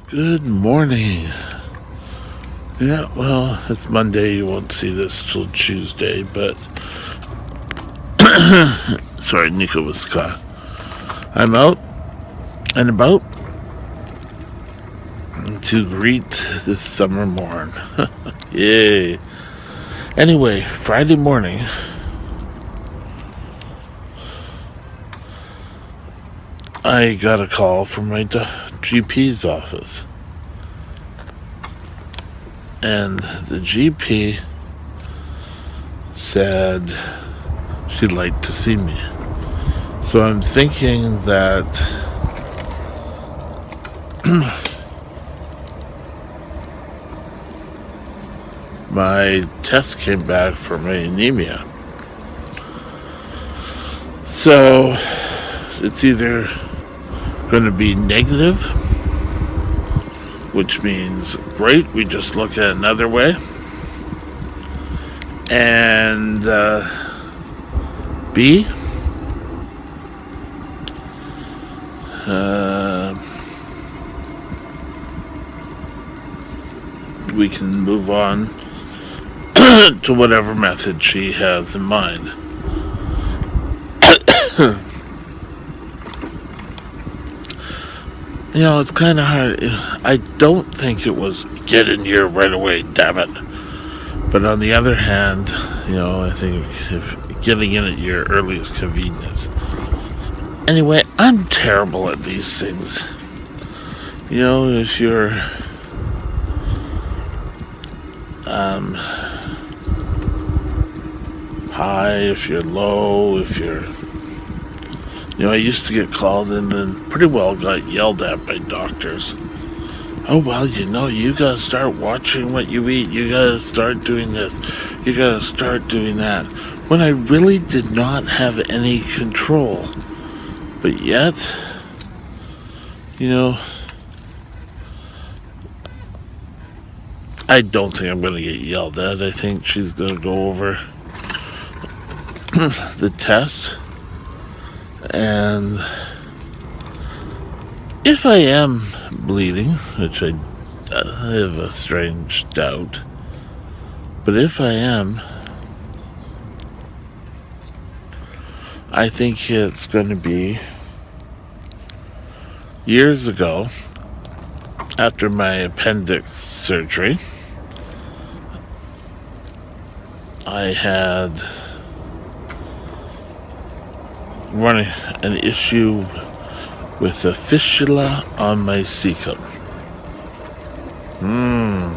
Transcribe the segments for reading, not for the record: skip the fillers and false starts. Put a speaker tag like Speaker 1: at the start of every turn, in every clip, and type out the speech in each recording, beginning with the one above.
Speaker 1: Good morning. Yeah, well, it's Monday. You won't see this till Tuesday, but sorry, Nico was caught. I'm out and about to greet this summer morn. Yay. Anyway, Friday morning, I got a call from my GP's office. And the GP said she'd like to see me. So I'm thinking that my test came back for my anemia. So it's either going to be negative, which means great, we just look at it another way, and B, we can move on to whatever method she has in mind. It's kind of hard. I don't think it was get in here right away, damn it. But on the other hand, I think if getting in at your earliest convenience. Anyway, I'm terrible at these things. If you're high, if you're low, if you're I used to get called in and pretty well got yelled at by doctors. Oh, well, you gotta start watching what you eat. You gotta start doing this. You gotta start doing that. When I really did not have any control. But yet, I don't think I'm gonna get yelled at. I think she's gonna go over the test. And if I am bleeding, which I have a strange doubt, but if I am, I think it's going to be years ago, after my appendix surgery. I had running an issue with a fistula on my cecum.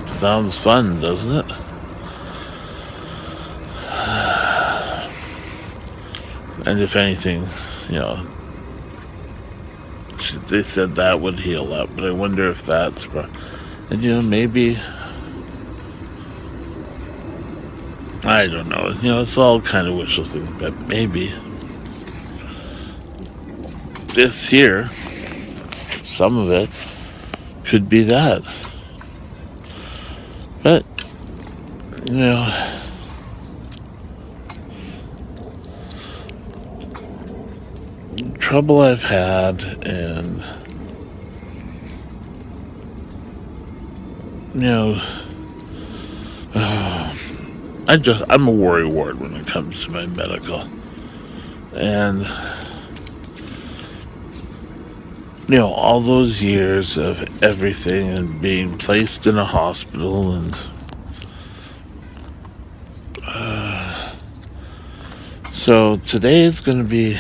Speaker 1: Sounds fun, doesn't it? And if anything, they said that would heal up, but I wonder if that's and maybe, I don't know, it's all kind of wishful thinking, but maybe this here, some of it could be that. But, trouble I've had, and, I'm a worry ward when it comes to my medical. And all those years of everything and being placed in a hospital and so today is going to be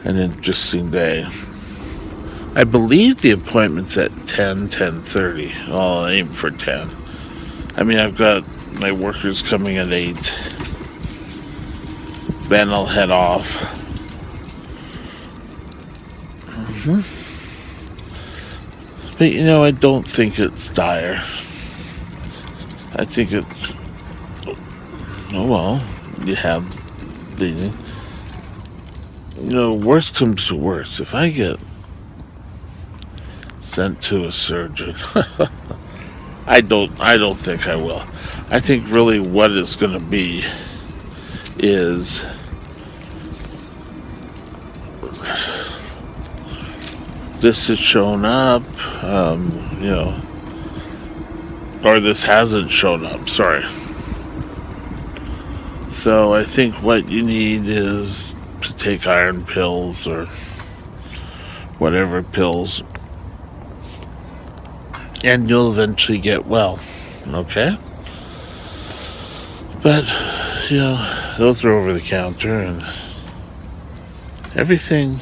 Speaker 1: an interesting day. I believe the appointment's at 10:30. I'll aim for 10. I've got my workers coming at 8. Then I'll head off. But I don't think it's dire. I think it's, you have bleeding. Worst comes to worst. If I get sent to a surgeon, I don't think I will. I think really what it's going to be is this has shown up, you know, or this hasn't shown up, sorry. So I think what you need is to take iron pills or whatever pills, and you'll eventually get well, okay? But, you know, those are over the counter and everything.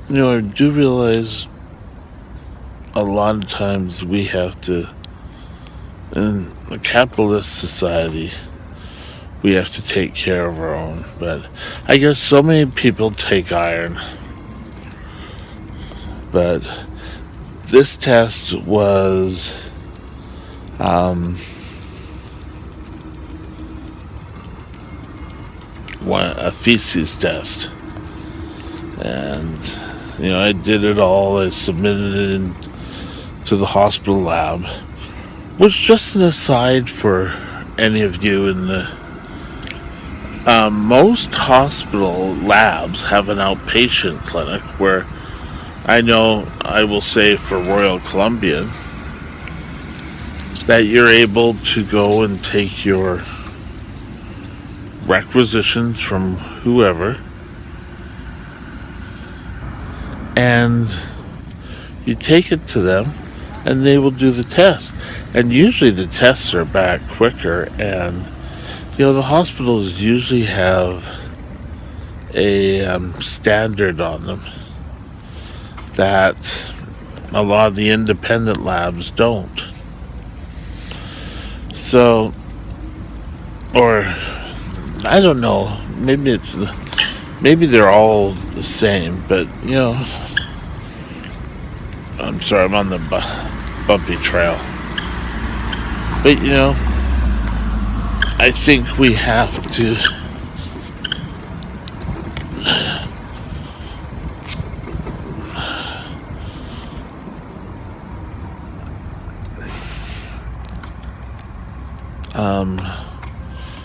Speaker 1: You know, I do realize a lot of times we have to, in a capitalist society, we have to take care of our own. But I guess so many people take iron. But this test was a feces test. And, you know, I did it all. I submitted it to the hospital lab. Which, just an aside for any of you in the... most hospital labs have an outpatient clinic where I know, I will say for Royal Columbian, that you're able to go and take your requisitions from whoever, and you take it to them and they will do the test. And usually the tests are back quicker, and you know, the hospitals usually have a standard on them that a lot of the independent labs don't. So, or I don't know, maybe they're all the same, but you know, I'm sorry, I'm on the bumpy trail. But you know, I think we have to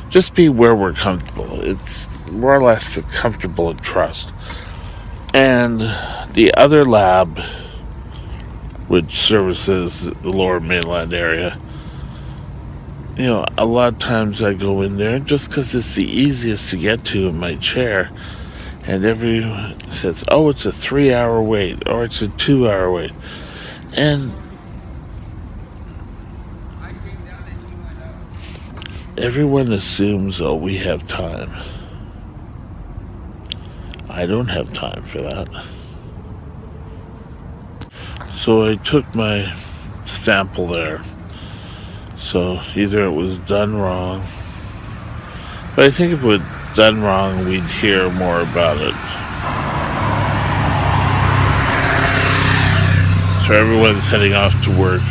Speaker 1: just be where we're comfortable. It's more or less comfortable and trust. And the other lab, which services the Lower Mainland area, you know, a lot of times I go in there just because it's the easiest to get to in my chair, and everyone says, oh, it's a 3-hour wait, or it's a 2-hour wait. And everyone assumes, oh, we have time. I don't have time for that. So I took my sample there. So either it was done wrong, but I think if it was done wrong, we'd hear more about it. So everyone's heading off to work.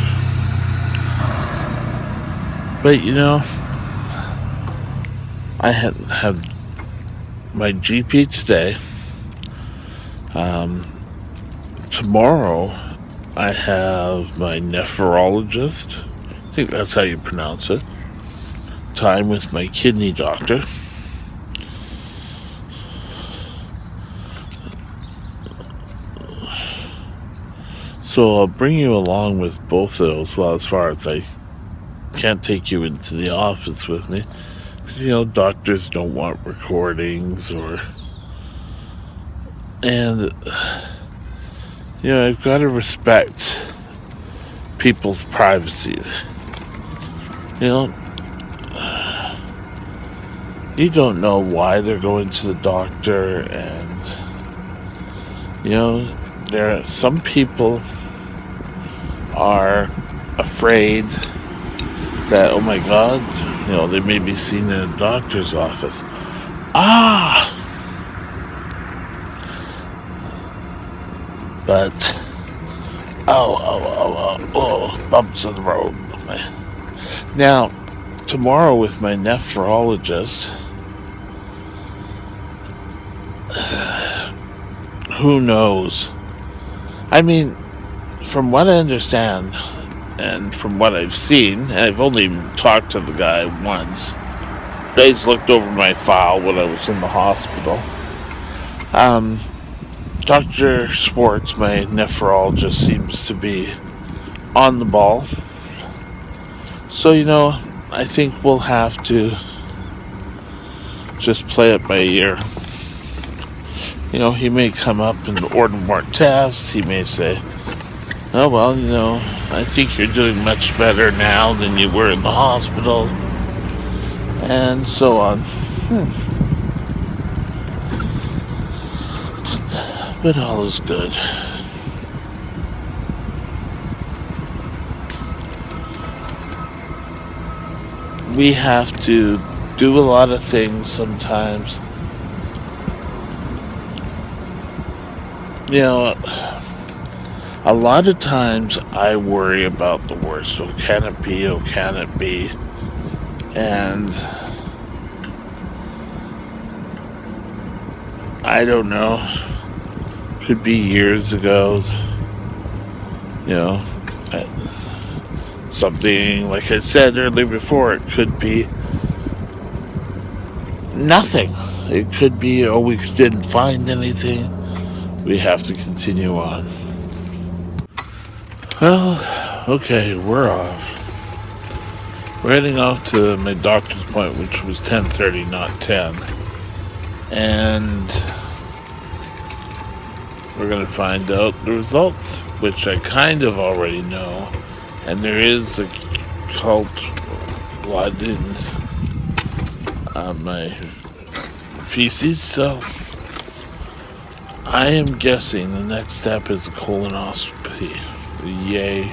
Speaker 1: But you know, I had my GP today. Tomorrow I have my nephrologist. I think that's how you pronounce it. Time with my kidney doctor. So I'll bring you along with both of those. Well, as far as I can't take you into the office with me, because you know, doctors don't want recordings and you know, I've got to respect people's privacy. You know, you don't know why they're going to the doctor, and you know, some people are afraid that, oh my God, you know, they may be seen in a doctor's office. But bumps in the road. Now, tomorrow with my nephrologist, who knows? I mean, from what I understand, and from what I've seen, and I've only talked to the guy once, he's looked over my file when I was in the hospital. Um, Dr. Schwartz, my nephrologist, seems to be on the ball. So, I think we'll have to just play it by ear. He may come up and order more tests. He may say, oh, well, I think you're doing much better now than you were in the hospital. And so on. But all is good. We have to do a lot of things sometimes. A lot of times I worry about the worst. Oh, can it be? Oh, can it be? And I don't know. Could be years ago. Something, like I said earlier before, it could be nothing. It could be, oh, we didn't find anything. We have to continue on. Well, okay, we're off. We're heading off to my doctor's appointment, which was 10:30, not 10. And we're going to find out the results, which I kind of already know. And there is a cult blood in my feces, so I am guessing the next step is a colonoscopy. Yay.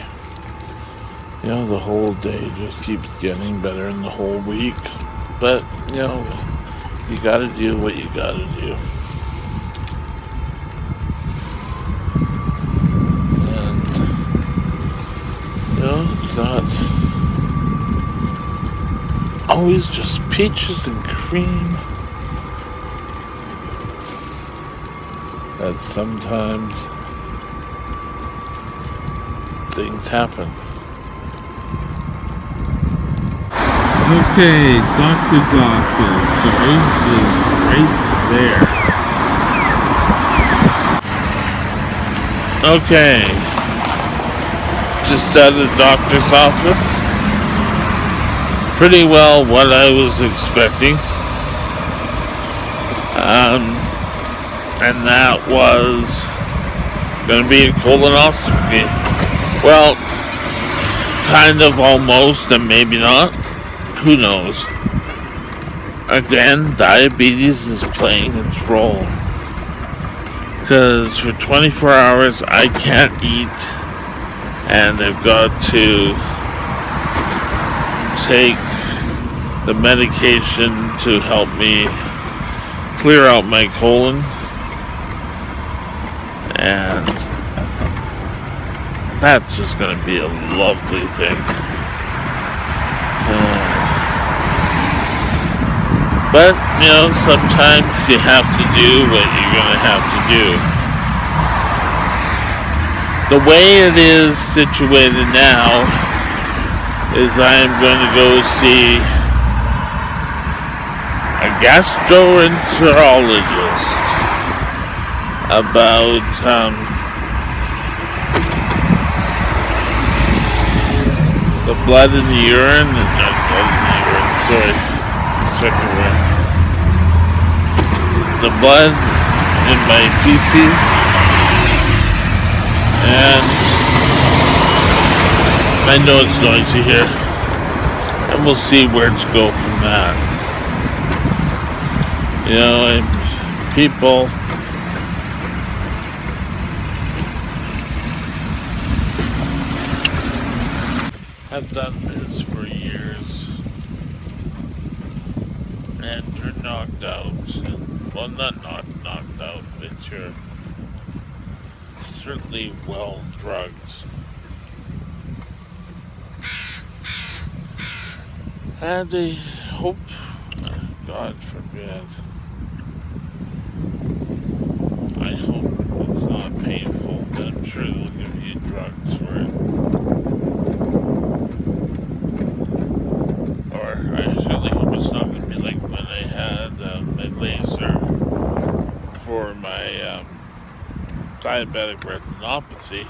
Speaker 1: The whole day just keeps getting better in the whole week. But, you gotta do what you gotta do. And, it's not always just peaches and cream. That sometimes things happen. Okay, doctor's office, sorry, is right there. Okay, just out of the doctor's office. Pretty well what I was expecting. And that was going to be a colonoscopy. Well, kind of, almost, and maybe not. Who knows? Again, diabetes is playing its role. Because for 24 hours I can't eat, and I've got to take the medication to help me clear out my colon. And that's just going to be a lovely thing. But, sometimes you have to do what you're going to have to do. The way it is situated now is I am going to go see a gastroenterologist about the blood in the urine, not blood in the urine, sorry. The blood in my feces, and I know it's noisy here, and we'll see where to go from that. People have done this for years. And you're knocked out. Well, not knocked out, but you're certainly well drugged. And I hope, God forbid, I hope it's not painful, but I'm sure they'll give you drugs for it. Or I certainly hope it's not going to be like when I had my laser for my diabetic retinopathy.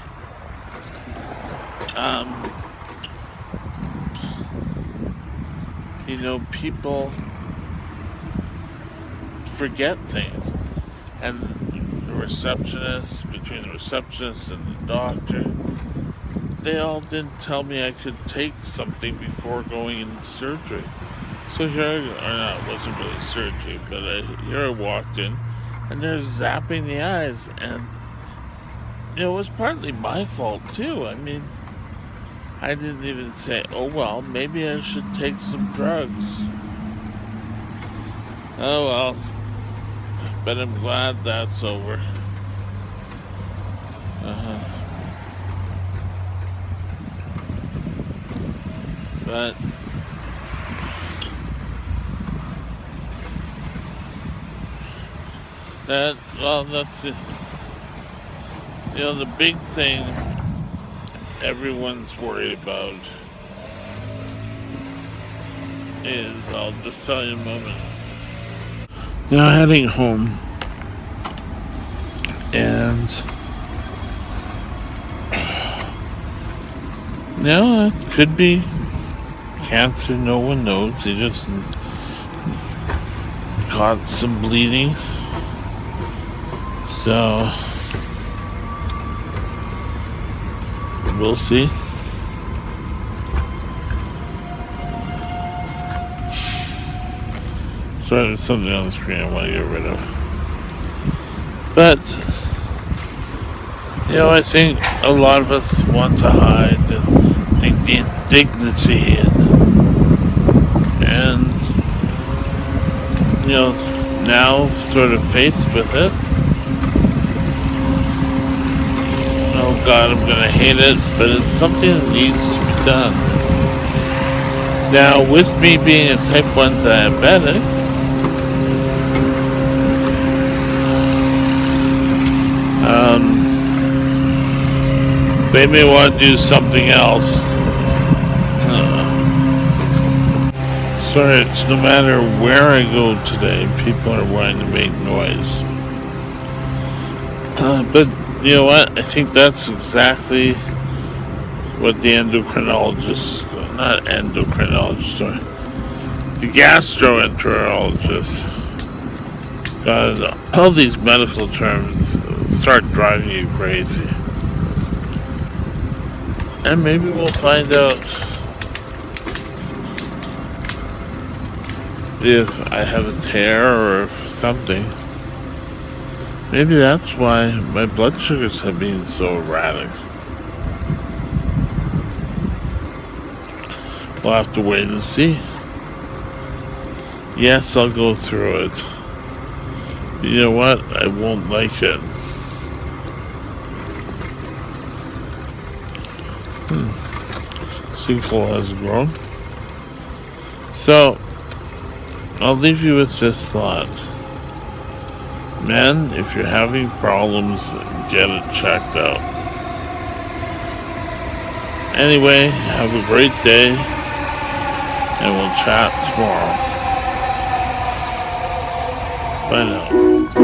Speaker 1: People forget things, and between the receptionist and the doctor, they all didn't tell me I could take something before going into surgery. So it wasn't really surgery, but here I walked in, and they're zapping the eyes, and it was partly my fault too. I mean, I didn't even say, oh well, maybe I should take some drugs. Oh well, but I'm glad that's over. But that's it. The big thing everyone's worried about is, I'll just tell you in a moment. Now heading home, and it could be cancer, no one knows. He just caught some bleeding. So we'll see. Sorry, there's something on the screen I want to get rid of. But I think a lot of us want to hide the indignity and now sort of faced with it. Oh God, I'm gonna hate it, but it's something that needs to be done. Now, with me being a type 1 diabetic, they may want to do something else. Sorry, it's no matter where I go today, people are wanting to make noise. But you know what? I think that's exactly what the the gastroenterologist. God, all these medical terms start driving you crazy. And maybe we'll find out if I have a tear or if something. Maybe that's why my blood sugars have been so erratic. We'll have to wait and see. Yes, I'll go through it. You know what? I won't like it. Sinkhole has grown. So, I'll leave you with this thought. Men, if you're having problems, get it checked out. Anyway, have a great day, and we'll chat tomorrow. Bye now.